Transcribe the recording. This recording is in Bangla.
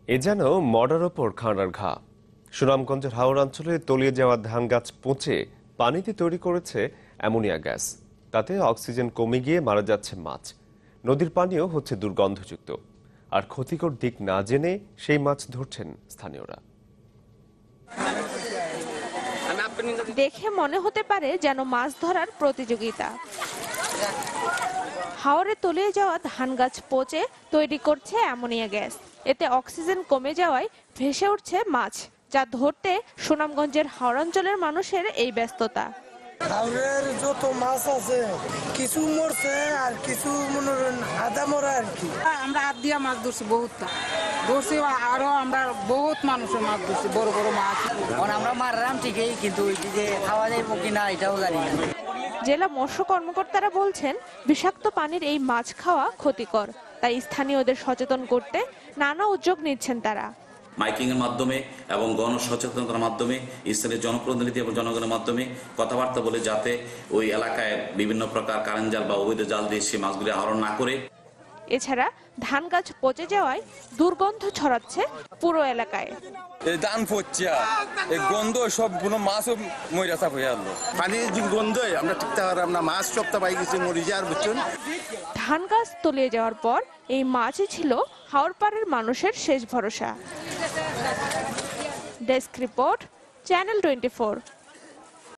এ যেন মরার ওপর খাঁড়ার ঘা। সুনামগঞ্জের হাওর অঞ্চলে তলিয়ে যাওয়া ধান গাছ পচে পানিতে তৈরি করেছে অ্যামোনিয়া গ্যাস। তাতে অক্সিজেন কমে গিয়ে মারা যাচ্ছে মাছ। নদীর পানিও হচ্ছে দুর্গন্ধযুক্ত। আর ক্ষতিকর দিক না জেনে সেই মাছ ধরছেন স্থানীয়রা। দেখে মনে হতে পারে যেন মাছ ধরার প্রতিযোগিতা। হাওরে তলিয়ে যাওয়া ধান গাছ পচে তৈরি করছে অ্যামোনিয়া গ্যাস। এতে অক্সিজেন কমে যাওয়ায় ভেসে উঠছে মাছ, যা ধরতে সুনামগঞ্জের হাওর অঞ্চলের মানুষের এই ব্যস্ততা। হাওরের যত মাছ আছে কিছু মরছে আর কিছু আধা মরা আর কি। আমরা হাত দিয়া মাছ ধরছি, বহুতটা ধরছি, আরো আমরা বহুত মানুষের মাছ ধরছি, বড় বড় মাছ। আমরা মারলাম ঠিকই, কিন্তু ওইদিকে খাওয়া যাইব কিনা এটাও জানি না। জেলা মৎস্য কর্মকর্তারা বলছেন, বিষাক্ত পানির এই মাছ খাওয়া ক্ষতিকর, তাই স্থানীয়দের সচেতন করতে নানা উদ্যোগ নিচ্ছেন তারা। মাইকিং এর মাধ্যমে এবং গণসচেতনতার মাধ্যমে, স্থানীয় জনপ্রতিনিধি এবং জনগণের মাধ্যমে কথাবার্তা বলে যাতে ওই এলাকায় বিভিন্ন প্রকার কারেন্ট জাল বা অবৈধ জাল দিয়ে সে মাছগুলি আহরণ না করে। এছাড়া ধান গাছ পচে যাওয়ায় দুর্গন্ধ ছড়াচ্ছে পুরো এলাকায়। এই ধান পচছে, এই গন্ধ সবগুলো মাছও মরে থাক হয়ে আনলো। পানির যে গন্ধই আমরা ঠিকতে আমরা মাছ সপ্তাহ পাই গেছি মরি যার বুঝছেন। ধান গাছ তলিয়ে যাওয়ার পর এই মাছই ছিল হাওরপাড়ের মানুষের শেষ ভরসা। Desk report, channel 24।